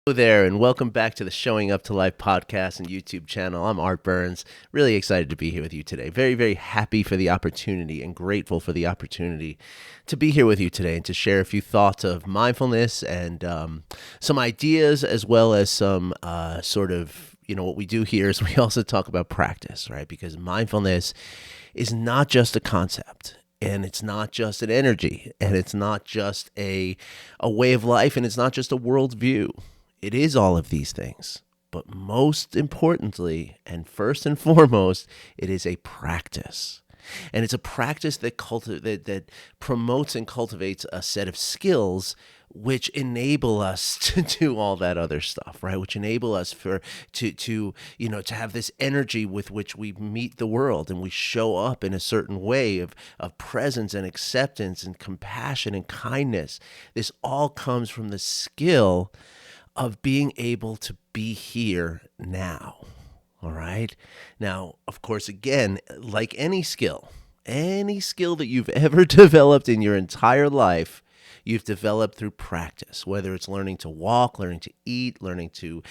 Hello there, and welcome back to the Showing Up to Life podcast and YouTube channel. I'm Art Burns. Really excited to be here with you today. Very, very happy for the opportunity and grateful for the opportunity to be here with you today and to share a few thoughts of mindfulness and some ideas, as well as some what we do here is we also talk about practice, right? Because mindfulness is not just a concept. And it's not just an energy, and it's not just a way of life, and it's not just a worldview. It is all of these things, but most importantly, and first and foremost, it is a practice. And it's a practice that that promotes and cultivates a set of skills which enable us to do all that other stuff, right? Which enable us to have this energy with which we meet the world and we show up in a certain way of presence and acceptance and compassion and kindness. This all comes from the skill of being able to be here now. All right. Now, of course, again, like any skill that you've ever developed in your entire life, you've developed through practice, whether it's learning to walk, learning to eat, learning to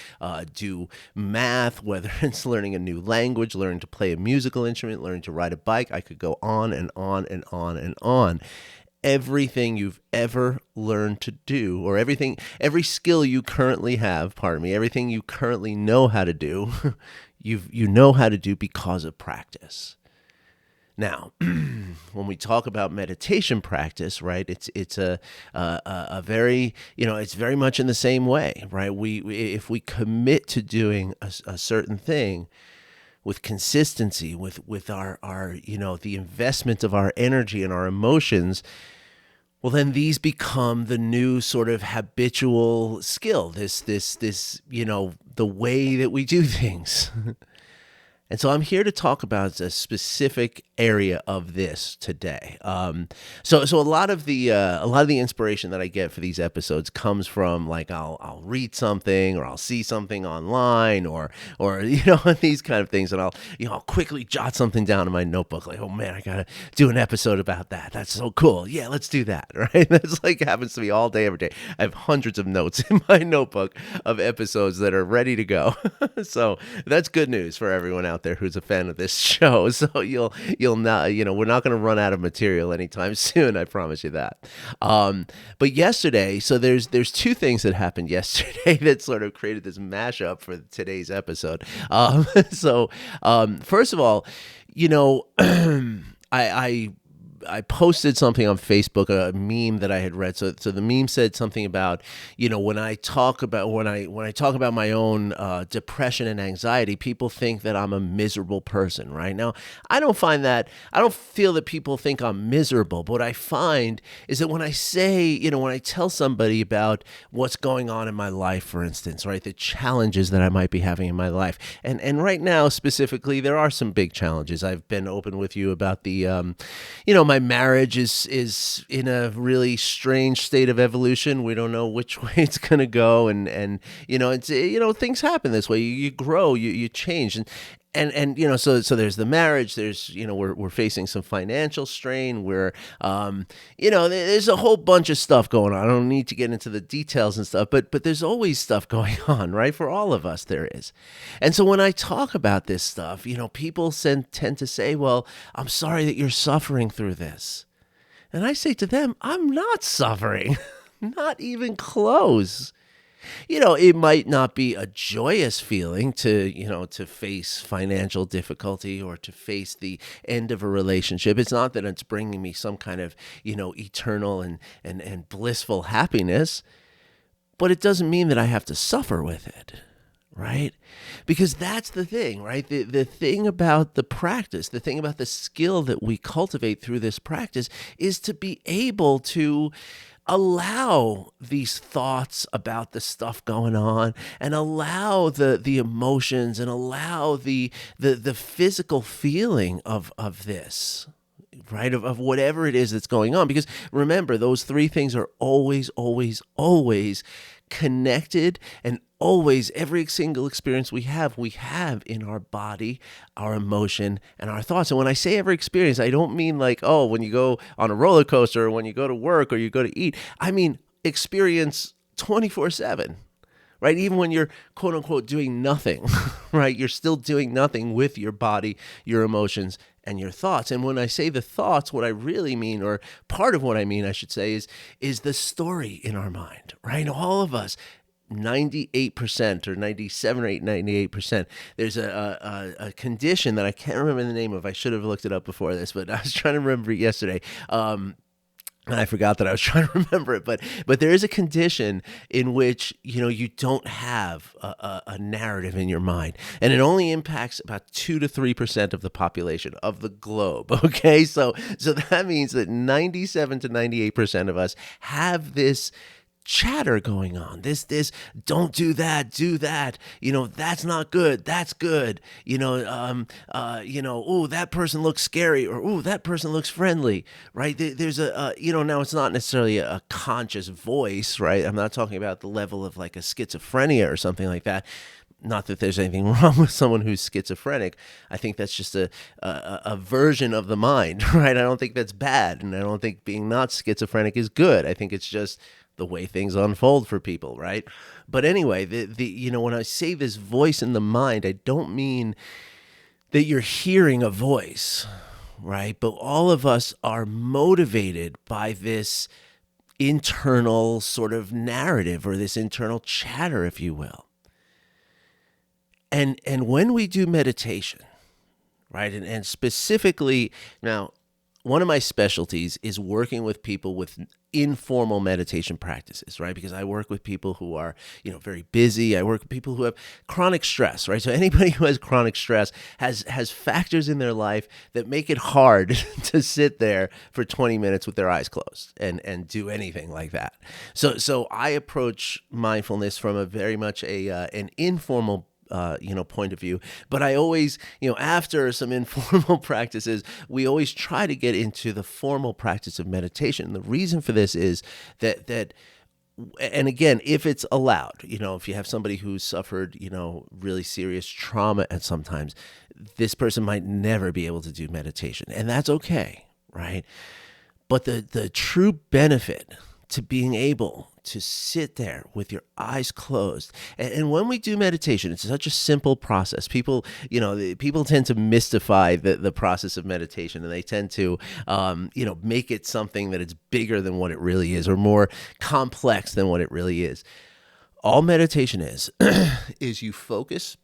do math, whether it's learning a new language, learning to play a musical instrument, learning to ride a bike. I could go on and on and on and on. Everything you've ever learned to do, or every skill you currently have, everything you currently know how to do, you know how to do because of practice. Now, when we talk about meditation practice, right, it's a very, it's very much in the same way, right? If we commit to doing a certain thing with consistency, with our the investment of our energy and our emotions, well, then these become the new sort of habitual skill, this the way that we do things. And so I'm here to talk about a specific area of this today. So a lot of the inspiration that I get for these episodes comes from, like, I'll read something or I'll see something online or these kind of things, and I'll quickly jot something down in my notebook, like, oh man, I gotta do an episode about that. That's so cool. Yeah, let's do that. Right? That's like happens to me all day, every day. I have hundreds of notes in my notebook of episodes that are ready to go. So that's good news for everyone out there who's a fan of this show. So you'll not, we're not going to run out of material anytime soon. I promise you that. But yesterday, so there's two things that happened yesterday that sort of created this mashup for today's episode. First of all, I posted something on Facebook, a meme that I had read. So the meme said something about, when I talk about my own depression and anxiety, people think that I'm a miserable person, right? Now, I don't feel that people think I'm miserable. But what I find is that when I say, when I tell somebody about what's going on in my life, for instance, right, the challenges that I might be having in my life, and right now specifically, there are some big challenges. I've been open with you about the, my marriage is in a really strange state of evolution. We don't know which way it's going to go. And it's, things happen this way. You grow, you change. So there's the marriage, there's, we're facing some financial strain where, there's a whole bunch of stuff going on. I don't need to get into the details and stuff, but there's always stuff going on, right? For all of us, there is. And so when I talk about this stuff, people tend to say, well, I'm sorry that you're suffering through this. And I say to them, I'm not suffering, not even close. It might not be a joyous feeling to face financial difficulty or to face the end of a relationship. It's not that it's bringing me some kind of, eternal and blissful happiness, but it doesn't mean that I have to suffer with it. Right? Because that's the thing, right? The thing about the practice, the thing about the skill that we cultivate through this practice is to be able to allow these thoughts about the stuff going on and allow the emotions and allow the physical feeling of this, right? Of whatever it is that's going on. Because remember, those three things are always, always, always connected, and always every single experience we have in our body, our emotion, and our thoughts. And when I say every experience, I don't mean like, oh, when you go on a roller coaster or when you go to work or you go to eat. I mean experience 24/7. right? Even when you're quote unquote doing nothing, right? You're still doing nothing with your body, your emotions, and your thoughts. And when I say the thoughts, what I really mean, or part of what I mean, I should say, is the story in our mind, right? All of us, 98% or 97 or 98%. There's a condition that I can't remember the name of. I should have looked it up before this, but I was trying to remember it yesterday. And I forgot that I was trying to remember it, but there is a condition in which, you don't have a narrative in your mind, and it only impacts about 2 to 3% of the population of the globe. Okay, so that means that 97 to 98% of us have this chatter going on. This don't do that, do that. That's not good. That's good. Oh, that person looks scary, or oh, that person looks friendly, right? There's now it's not necessarily a conscious voice, right? I'm not talking about the level of like a schizophrenia or something like that. Not that there's anything wrong with someone who's schizophrenic. I think that's just a version of the mind, right? I don't think that's bad, and I don't think being not schizophrenic is good. I think it's just the way things unfold for people, right? But anyway, when I say this voice in the mind, I don't mean that you're hearing a voice, right? But all of us are motivated by this internal sort of narrative, or this internal chatter, if you will. And when we do meditation, right, and specifically now, one of my specialties is working with people with informal meditation practices, right? Because I work with people who are, very busy. I work with people who have chronic stress, right? So anybody who has chronic stress has factors in their life that make it hard to sit there for 20 minutes with their eyes closed and do anything like that. So I approach mindfulness from a very much an informal point of view. But I always, after some informal practices, we always try to get into the formal practice of meditation. And the reason for this is that and again, if it's allowed, if you have somebody who's suffered, really serious trauma, and sometimes this person might never be able to do meditation, and that's okay, right? But the true benefit to being able to sit there with your eyes closed. And when we do meditation, it's such a simple process. People tend to mystify the process of meditation, and they tend to, make it something that it's bigger than what it really is, or more complex than what it really is. All meditation is you focus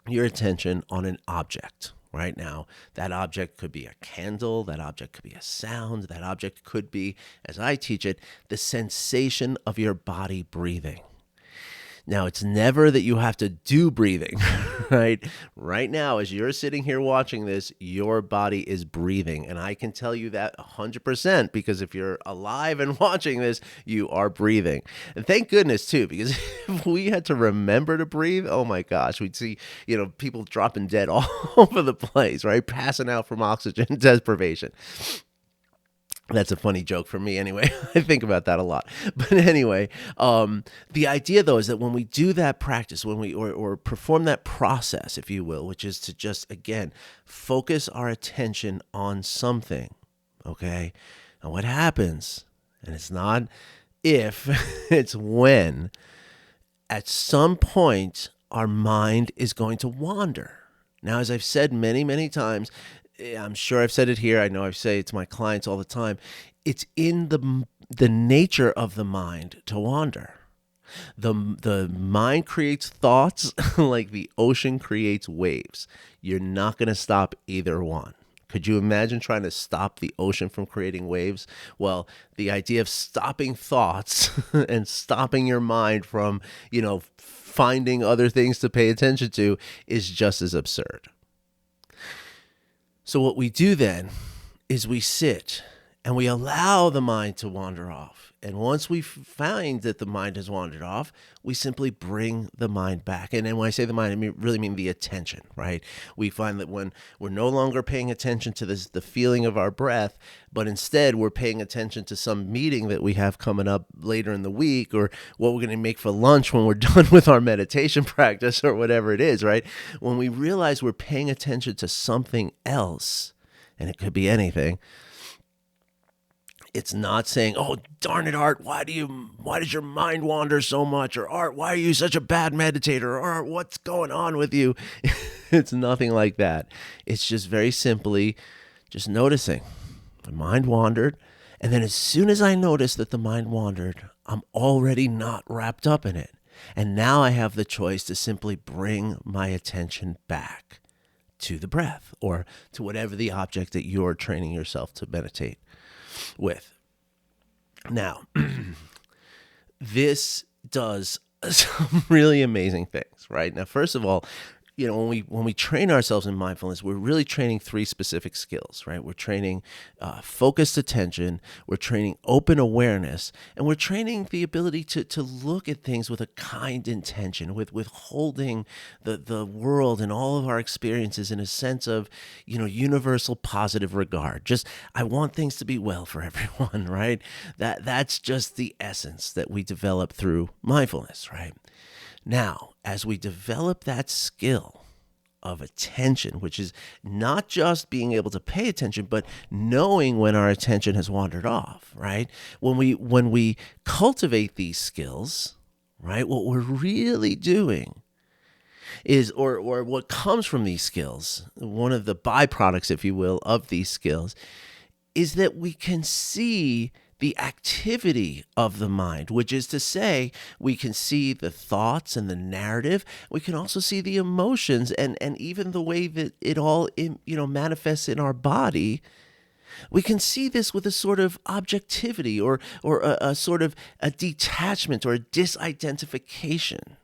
your attention on an object. Right now, that object could be a candle, that object could be a sound, that object could be, as I teach it, the sensation of your body breathing. Now, it's never that you have to do breathing, right? Right now, as you're sitting here watching this, your body is breathing. And I can tell you that 100%, because if you're alive and watching this, you are breathing. And thank goodness, too, because if we had to remember to breathe, oh my gosh, we'd see, people dropping dead all over the place, right? Passing out from oxygen deprivation. That's a funny joke for me anyway. I think about that a lot. But anyway, the idea though is that when we do that practice, when we or perform that process, if you will, which is to just, again, focus our attention on something, okay? And what happens, and it's not if, it's when, at some point, our mind is going to wander. Now, as I've said many, many times, I'm sure I've said it here, I know I say it to my clients all the time, it's in the nature of the mind to wander. The mind creates thoughts like the ocean creates waves. You're not going to stop either one. Could you imagine trying to stop the ocean from creating waves? Well, the idea of stopping thoughts and stopping your mind from, finding other things to pay attention to is just as absurd. So what we do then is we sit and we allow the mind to wander off. And once we find that the mind has wandered off, we simply bring the mind back. And then when I say the mind, I really mean the attention, right? We find that when we're no longer paying attention to the feeling of our breath, but instead we're paying attention to some meeting that we have coming up later in the week, or what we're going to make for lunch when we're done with our meditation practice, or whatever it is, right? When we realize we're paying attention to something else, and it could be anything, It's not saying, "Oh, darn it, Art, why does your mind wander so much?" Or, "Art, why are you such a bad meditator?" Or, "Art, what's going on with you?" It's nothing like that. It's just very simply just noticing. My mind wandered. And then as soon as I notice that the mind wandered, I'm already not wrapped up in it. And now I have the choice to simply bring my attention back to the breath or to whatever the object that you're training yourself to meditate with. Now, this does some really amazing things, right? Now, first of all, when we train ourselves in mindfulness, we're really training three specific skills, right? We're training focused attention, we're training open awareness, and we're training the ability to look at things with a kind intention, with holding the world and all of our experiences in a sense of, universal positive regard. Just, I want things to be well for everyone, right? That's just the essence that we develop through mindfulness, right? Now, as we develop that skill of attention, which is not just being able to pay attention, but knowing when our attention has wandered off, right? When we cultivate these skills, right, what we're really doing is, or what comes from these skills, one of the byproducts, if you will, of these skills, is that we can see the activity of the mind, which is to say, we can see the thoughts and the narrative. We can also see the emotions and even the way that it all, manifests in our body. We can see this with a sort of objectivity or a sort of a detachment or a disidentification,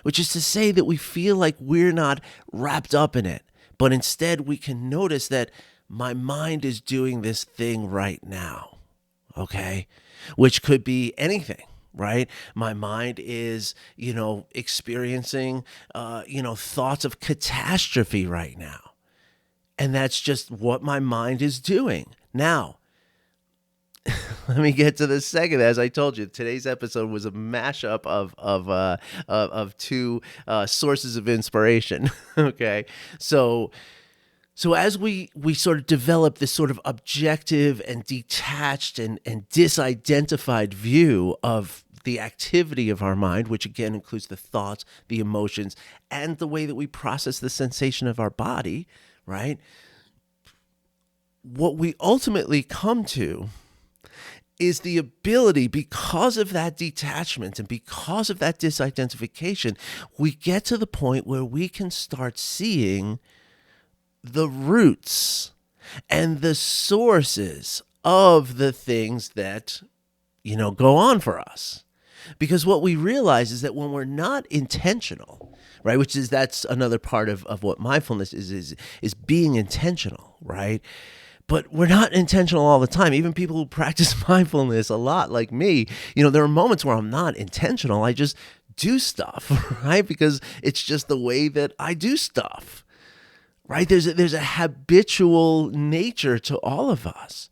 which is to say that we feel like we're not wrapped up in it, but instead we can notice that my mind is doing this thing right now. Okay, which could be anything, right? My mind is, experiencing, thoughts of catastrophe right now. And that's just what my mind is doing. Now, let me get to the second. As I told you, today's episode was a mashup of two sources of inspiration. Okay, So as we sort of develop this sort of objective and detached and disidentified view of the activity of our mind, which again includes the thoughts, the emotions, and the way that we process the sensation of our body, right? What we ultimately come to is the ability, because of that detachment and because of that disidentification, we get to the point where we can start seeing the roots and the sources of the things that, go on for us. Because what we realize is that when we're not intentional, right, that's another part of what mindfulness is being intentional, right? But we're not intentional all the time. Even people who practice mindfulness a lot, like me, there are moments where I'm not intentional. I just do stuff, right? Because it's just the way that I do stuff. Right? There's a habitual nature to all of us.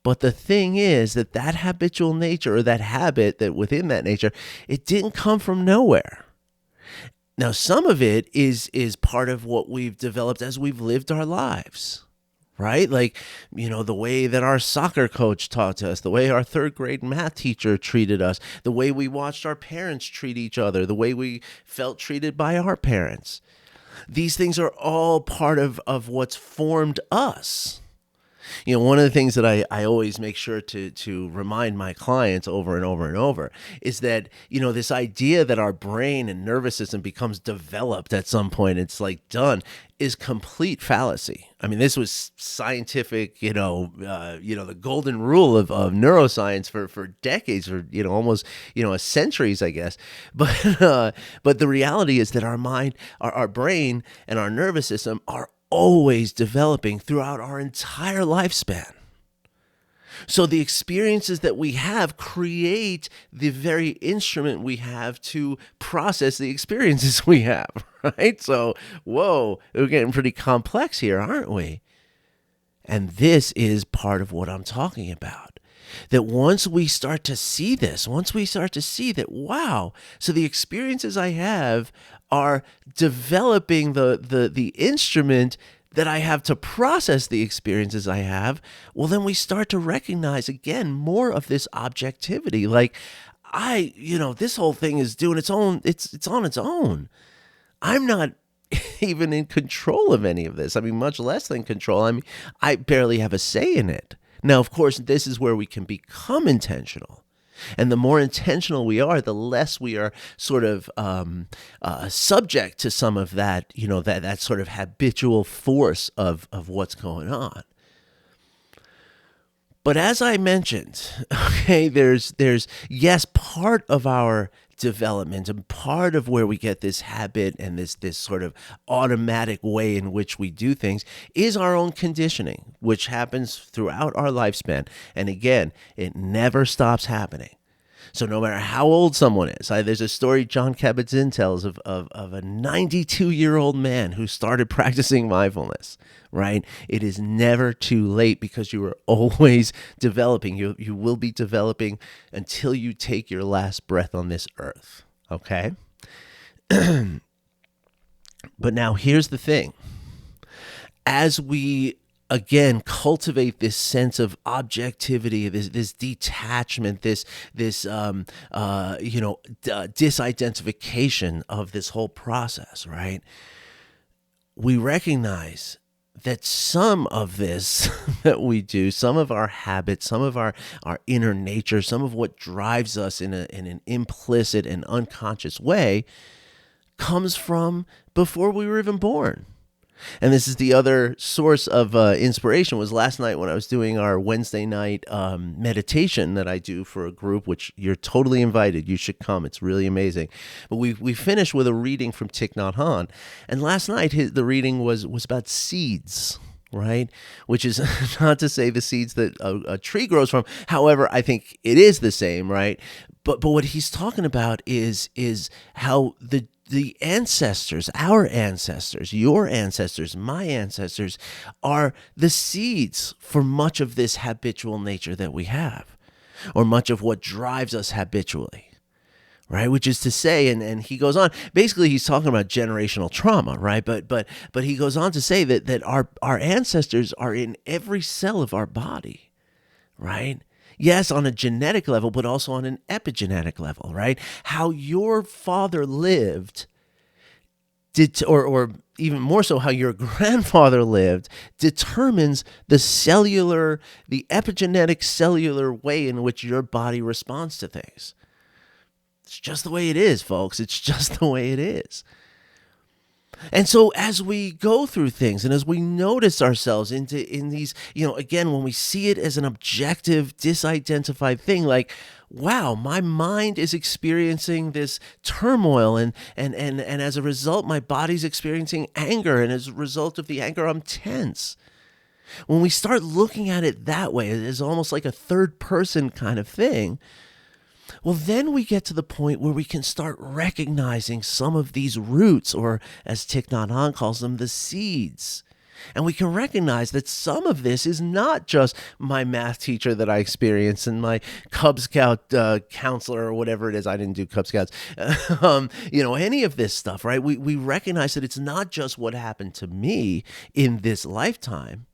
But the thing is that habitual nature, or that habit that within that nature, it didn't come from nowhere. Now, some of it is part of what we've developed as we've lived our lives, right? Like, the way that our soccer coach taught to us, the way our third grade math teacher treated us, the way we watched our parents treat each other, the way we felt treated by our parents. These things are all part of what's formed us. One of the things that I always make sure to remind my clients over and over and over is that, this idea that our brain and nervous system becomes developed at some point, it's like done, is complete fallacy. I mean, this was scientific, the golden rule of neuroscience for decades, for, almost, centuries, I guess. But the reality is that our mind, our brain and our nervous system are always developing throughout our entire lifespan. So the experiences that we have create the very instrument we have to process the experiences we have, right? So, whoa, we're getting pretty complex here, aren't we? And this is part of what I'm talking about. That once we start to see this, that, wow, so the experiences I have are developing the instrument that I have to process the experiences I have, well, then we start to recognize again more of this objectivity. Like, this whole thing is doing its own, it's on its own. I'm not even in control of any of this. I mean, much less than control. I mean, I barely have a say in it. Now, of course, this is where we can become intentional. And the more intentional we are, the less we are sort of subject to some of that, that sort of habitual force of what's going on. But as I mentioned, okay, there's yes, part of our development and part of where we get this habit and this sort of automatic way in which we do things is our own conditioning, which happens throughout our lifespan. And again, it never stops happening. So no matter how old someone is, there's a story Jon Kabat-Zinn tells of a 92-year-old man who started practicing mindfulness, right? It is never too late because you are always developing. You will be developing until you take your last breath on this earth, okay? But now here's the thing. As we again cultivate this sense of objectivity, this detachment, this disidentification of this whole process, right? We recognize that some of this that we do, some of our habits, some of our inner nature, some of what drives us in an implicit and unconscious way comes from before we were even born. And this is the other source of inspiration was last night when I was doing our Wednesday night meditation that I do for a group, which you're totally invited. You should come. It's really amazing. But we finished with a reading from Thich Nhat Hanh. And last night the reading was about seeds, right? Which is not to say the seeds that a tree grows from. However, I think it is the same, right? But what he's talking about is how the ancestors, our ancestors, your ancestors, my ancestors, are the seeds for much of this habitual nature that we have, or much of what drives us habitually, right? Which is to say, and he goes on, basically he's talking about generational trauma, right? But he goes on to say that our ancestors are in every cell of our body, right? Yes, on a genetic level, but also on an epigenetic level, right? How your father lived, or even more so how your grandfather lived, determines the epigenetic cellular way in which your body responds to things. It's just the way it is, folks. It's just the way it is. And so as we go through things and as we notice ourselves in these, again, when we see it as an objective, disidentified thing, like, wow, my mind is experiencing this turmoil and as a result, my body's experiencing anger. And as a result of the anger, I'm tense. When we start looking at it that way, it's almost like a third person kind of thing. Well, then we get to the point where we can start recognizing some of these roots, or as Thich Nhat Hanh calls them, the seeds. And we can recognize that some of this is not just my math teacher that I experienced and my Cub Scout counselor or whatever it is. I didn't do Cub Scouts. Any of this stuff, right? We recognize that it's not just what happened to me in this lifetime,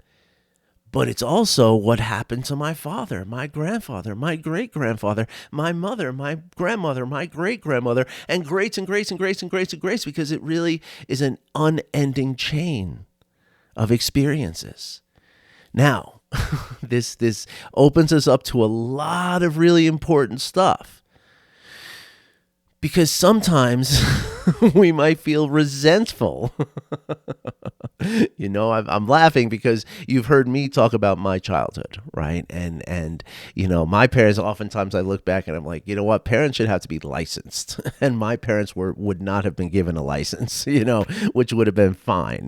but it's also what happened to my father, my grandfather, my great-grandfather, my mother, my grandmother, my great-grandmother, and greats and greats and greats and greats and greats, because it really is an unending chain of experiences. Now, this opens us up to a lot of really important stuff, because sometimes we might feel resentful. I'm laughing because you've heard me talk about my childhood, right? And my parents, oftentimes I look back and I'm like, you know what? Parents should have to be licensed. And my parents would not have been given a license, which would have been fine,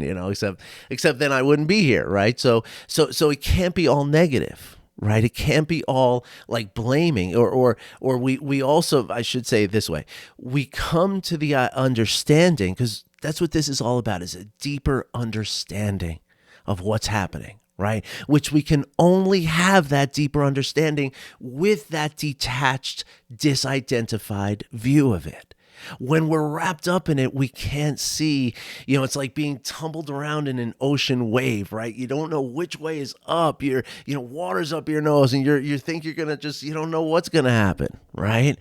except then I wouldn't be here, right? So it can't be all negative. Right? It can't be all like blaming or we also, I should say it this way, we come to the understanding, because that's what this is all about, is a deeper understanding of what's happening, right? Which we can only have that deeper understanding with that detached, disidentified view of it. When we're wrapped up in it, we can't see. It's like being tumbled around in an ocean wave, right? You don't know which way is up. Water's up your nose, and you think you're gonna you don't know what's gonna happen, right?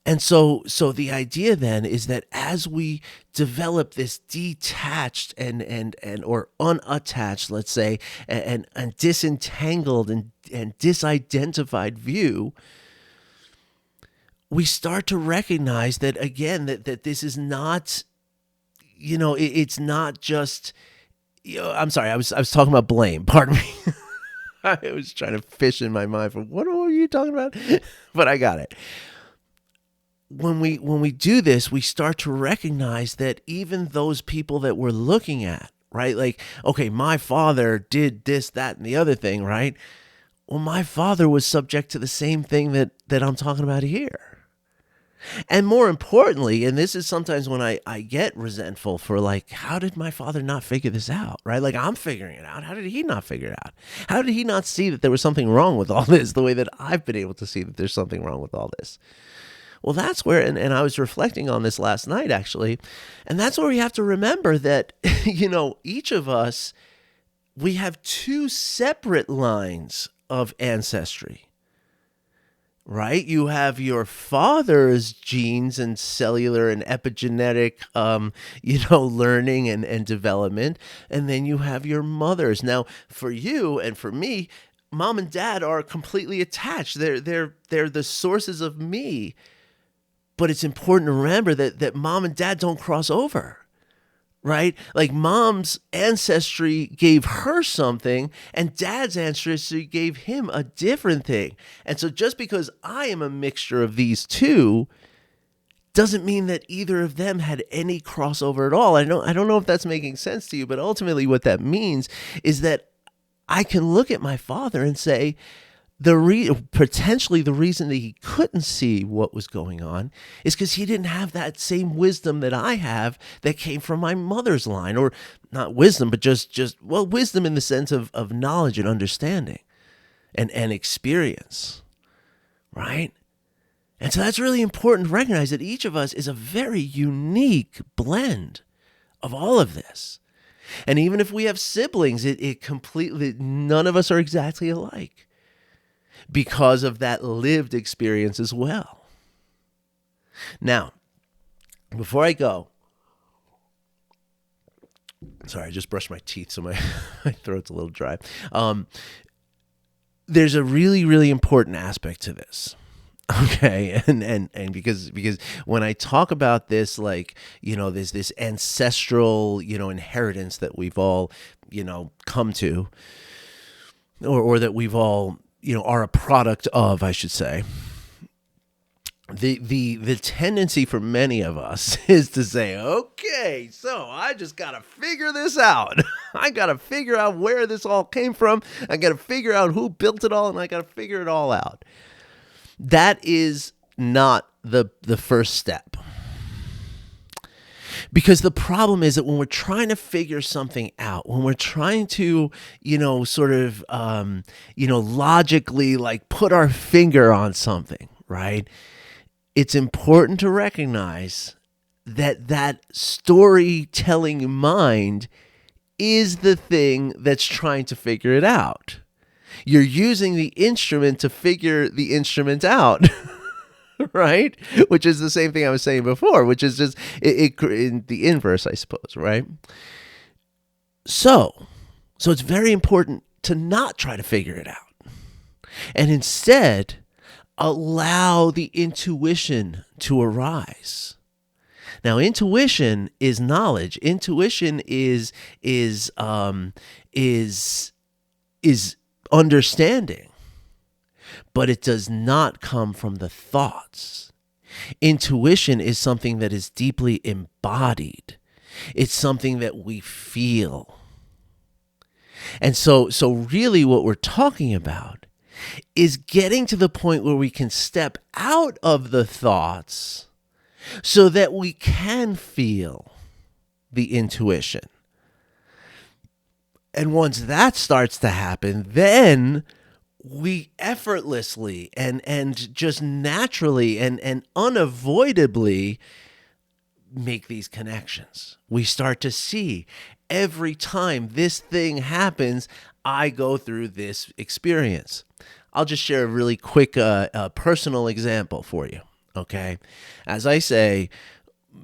And so the idea then is that as we develop this detached and or unattached, let's say, and disentangled and disidentified view, we start to recognize that again that this is not, it's not just. I'm sorry, I was talking about blame. Pardon me. I was trying to fish in my mind for what are you talking about, but I got it. When we do this, we start to recognize that even those people that we're looking at, right? Like, okay, my father did this, that, and the other thing, right? Well, my father was subject to the same thing that I'm talking about here. And more importantly, and this is sometimes when I get resentful for like, how did my father not figure this out, right? Like I'm figuring it out. How did he not figure it out? How did he not see that there was something wrong with all this the way that I've been able to see that there's something wrong with all this? Well, that's where, and I was reflecting on this last night, actually, and that's where we have to remember that, each of us, we have two separate lines of ancestry, right? You have your father's genes and cellular and epigenetic, learning and development, and then you have your mother's. Now, for you and for me, mom and dad are completely attached. They're the sources of me. But it's important to remember that mom and dad don't cross over, right? Like mom's ancestry gave her something and dad's ancestry gave him a different thing. And so just because I am a mixture of these two doesn't mean that either of them had any crossover at all. I don't know if that's making sense to you, but ultimately what that means is that I can look at my father and say, potentially the reason that he couldn't see what was going on is because he didn't have that same wisdom that I have that came from my mother's line, or not wisdom, but just wisdom in the sense of knowledge and understanding and experience, right? And so that's really important to recognize that each of us is a very unique blend of all of this. And even if we have siblings, it completely, none of us are exactly alike, because of that lived experience as well. Now, before I go, sorry, I just brushed my teeth, so my throat's a little dry. There's a really, really important aspect to this. Okay, and because when I talk about this, like, there's this ancestral, inheritance that we've all, come to, or that we've all, are a product of, I should say. The tendency for many of us is to say, okay, so I just got to figure this out. I got to figure out where this all came from. I got to figure out who built it all, and I got to figure it all out. That is not the first step. Because the problem is that when we're trying to figure something out, when we're trying to, logically like put our finger on something, right? It's important to recognize that storytelling mind is the thing that's trying to figure it out. You're using the instrument to figure the instrument out. Right? Which is the same thing I was saying before, which is just in the inverse, I suppose, right? So it's very important to not try to figure it out, and instead allow the intuition to arise. Now, intuition is knowledge. Intuition is understanding. But it does not come from the thoughts. Intuition is something that is deeply embodied. It's something that we feel. And so really what we're talking about is getting to the point where we can step out of the thoughts so that we can feel the intuition. And once that starts to happen, then we effortlessly and just naturally and unavoidably make these connections. We start to see every time this thing happens, I go through this experience. I'll just share a really quick personal example for you. Okay. As I say,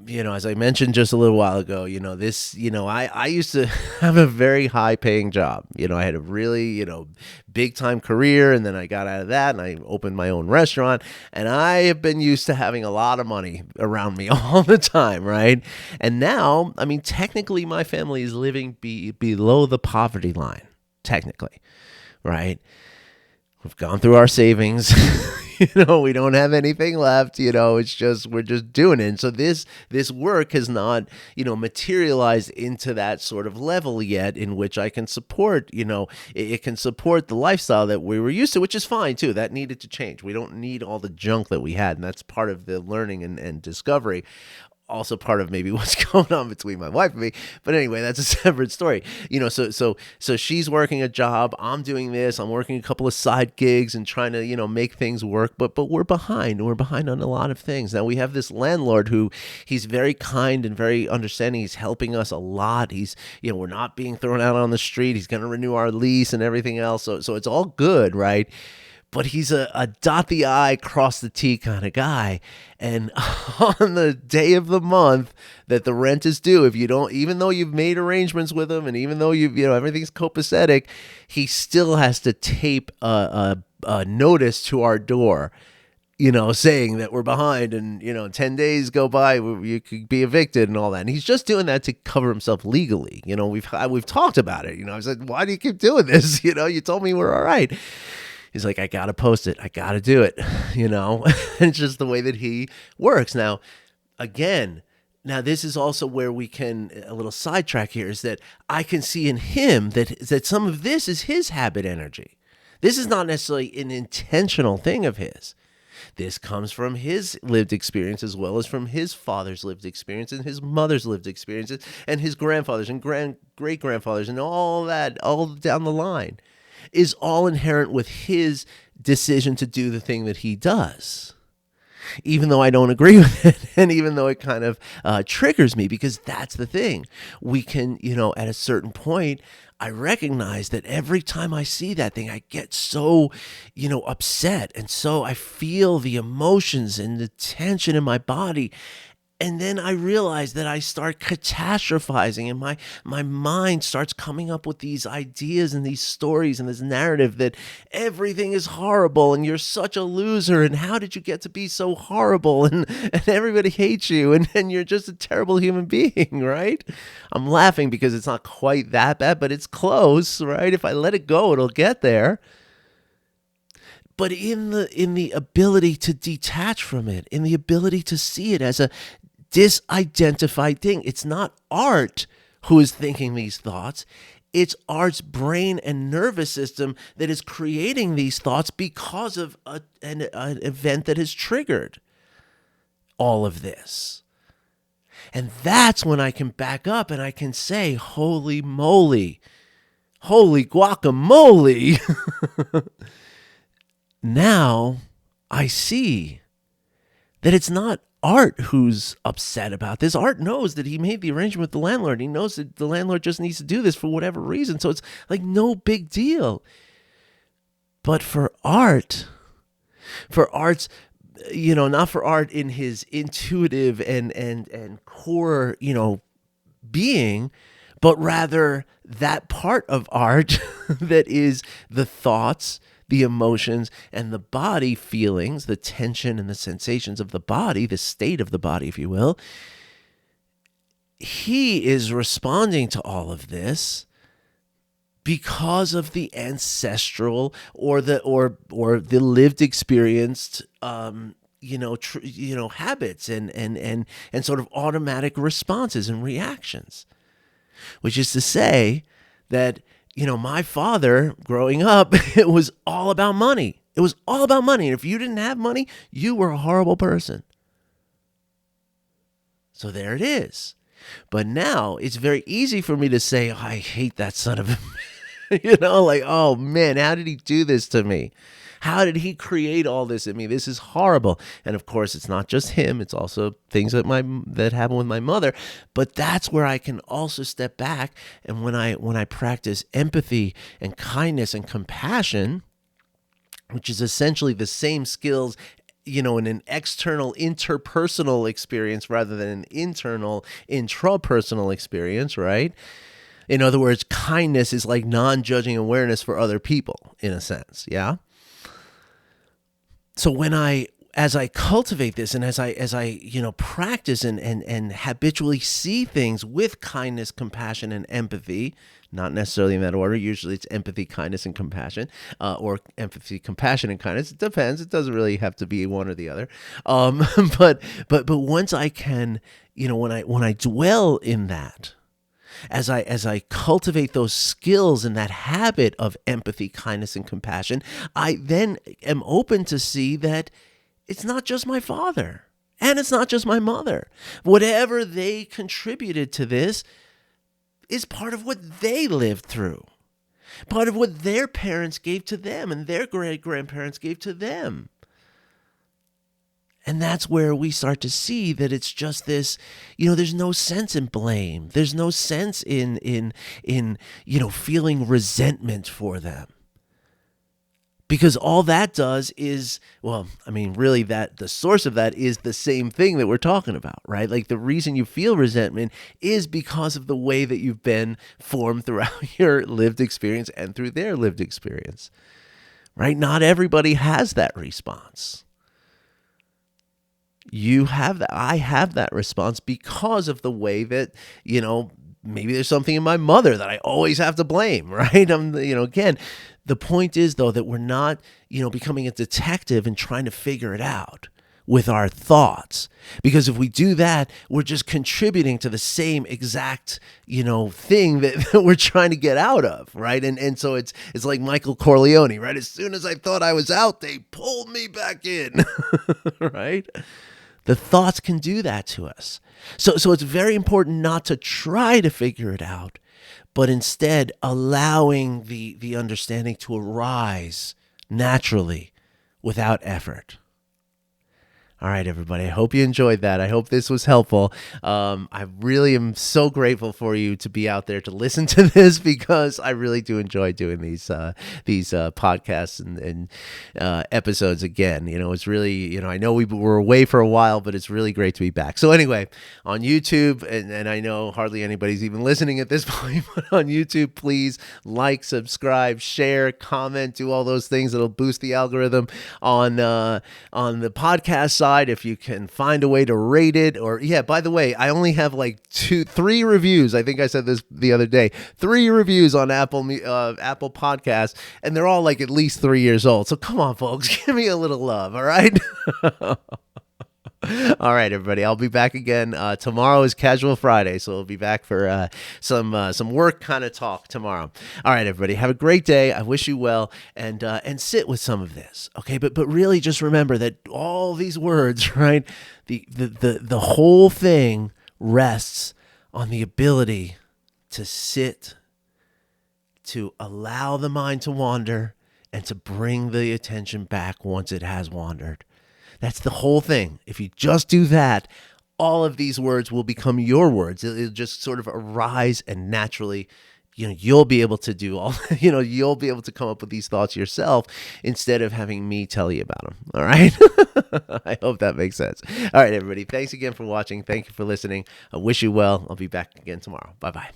as I mentioned just a little while ago, I used to have a very high paying job. I had a really, big time career, and then I got out of that and I opened my own restaurant, and I have been used to having a lot of money around me all the time, right? And now, technically my family is living below the poverty line, technically, right? We've gone through our savings. We don't have anything left. It's just we're just doing it. And so this work has not, materialized into that sort of level yet in which I can support, it can support the lifestyle that we were used to, which is fine too. That needed to change. We don't need all the junk that we had, and that's part of the learning and discovery. Also part of maybe what's going on between my wife and me. But anyway, that's a separate story. So she's working a job. I'm doing this. I'm working a couple of side gigs and trying to, make things work. But we're behind. We're behind on a lot of things. Now we have this landlord who he's very kind and very understanding. He's helping us a lot. He's, we're not being thrown out on the street. He's going to renew our lease and everything else. So it's all good, right? But he's a dot the I, cross the T kind of guy. And on the day of the month that the rent is due, if you don't, even though you've made arrangements with him and even though everything's copacetic, he still has to tape a notice to our door, saying that we're behind and, 10 days go by, you could be evicted and all that. And he's just doing that to cover himself legally. We've talked about it. I said, why do you keep doing this? You told me we're all right. He's like, I got to post it. I got to do it. It's just the way that he works. Now, again, this is also where we can, a little sidetrack here, is that I can see in him that some of this is his habit energy. This is not necessarily an intentional thing of his. This comes from his lived experience as well as from his father's lived experience and his mother's lived experiences and his grandfathers and great-grandfathers and all that, all down the line, is all inherent with his decision to do the thing that he does, even though I don't agree with it, and even though it kind of triggers me, because that's the thing. We can, at a certain point, I recognize that every time I see that thing, I get so, upset, and so I feel the emotions and the tension in my body. And then I realize that I start catastrophizing, and my mind starts coming up with these ideas and these stories and this narrative that everything is horrible and you're such a loser and how did you get to be so horrible and everybody hates you and you're just a terrible human being, right? I'm laughing because it's not quite that bad, but it's close, right? If I let it go, it'll get there. But in the ability to detach from it, in the ability to see it as a disidentified thing. It's not Art who is thinking these thoughts. It's Art's brain and nervous system that is creating these thoughts because of an event that has triggered all of this. And that's when I can back up and I can say, holy moly, holy guacamole. Now I see that it's not Art who's upset about this. Art knows that he made the arrangement with the landlord. He knows that the landlord just needs to do this for whatever reason. So it's like no big deal. But for Art's, not for Art in his intuitive and core, being, but rather that part of Art that is the thoughts, the emotions, and the body feelings, the tension and the sensations of the body, the state of the body, if you will. He is responding to all of this because of the ancestral or the lived experienced habits and sort of automatic responses and reactions, which is to say that my father growing up, it was all about money. It was all about money. And if you didn't have money, you were a horrible person. So there it is. But now it's very easy for me to say, oh, I hate that son of a Like, oh man, how did he do this to me? How did he create all this in me? This is horrible. And of course, it's not just him. It's also things that happen with my mother. But that's where I can also step back. And when I practice empathy and kindness and compassion, which is essentially the same skills, in an external interpersonal experience rather than an internal intrapersonal experience, right? In other words, kindness is like non-judging awareness for other people, in a sense, yeah? So as I cultivate this and as I practice and habitually see things with kindness, compassion, and empathy, not necessarily in that order. Usually it's empathy, kindness, and compassion, or empathy, compassion, and kindness. It depends. It doesn't really have to be one or the other. But once I can, when I dwell in that, as I cultivate those skills and that habit of empathy, kindness, and compassion, I then am open to see that it's not just my father and it's not just my mother. Whatever they contributed to this is part of what they lived through, part of what their parents gave to them and their great-grandparents gave to them. And that's where we start to see that it's just this, there's no sense in blame. There's no sense in feeling resentment for them. Because all that does is, really that the source of that is the same thing that we're talking about, right? Like the reason you feel resentment is because of the way that you've been formed throughout your lived experience and through their lived experience, right? Not everybody has that response. You have that. I have that response because of the way that, maybe there's something in my mother that I always have to blame, right? Again, the point is though that we're not, becoming a detective and trying to figure it out with our thoughts. Because if we do that, we're just contributing to the same exact, thing that we're trying to get out of, right? And so it's like Michael Corleone, right? As soon as I thought I was out, they pulled me back in, right? The thoughts can do that to us. So it's very important not to try to figure it out, but instead allowing the understanding to arise naturally without effort. All right, everybody. I hope you enjoyed that. I hope this was helpful. I really am so grateful for you to be out there to listen to this because I really do enjoy doing these podcasts and episodes again. It's really, I know we were away for a while, but it's really great to be back. So anyway, on YouTube, and I know hardly anybody's even listening at this point, but on YouTube, please like, subscribe, share, comment, do all those things that'll boost the algorithm. On the podcast side, if you can find a way to rate it, or by the way, I only have like 3 reviews. I think I said this the other day. 3 reviews on Apple Podcasts, and they're all like at least 3 years old. So come on, folks, give me a little love. All right. All right, everybody. I'll be back again. Tomorrow is Casual Friday, so we'll be back for some work kind of talk tomorrow. All right, everybody. Have a great day. I wish you well, and sit with some of this, okay? But really, just remember that all these words, right? The whole thing rests on the ability to sit, to allow the mind to wander, and to bring the attention back once it has wandered. That's the whole thing. If you just do that, all of these words will become your words. It'll just sort of arise and naturally, you'll be able to do all, you'll be able to come up with these thoughts yourself instead of having me tell you about them. All right. I hope that makes sense. All right, everybody. Thanks again for watching. Thank you for listening. I wish you well. I'll be back again tomorrow. Bye-bye.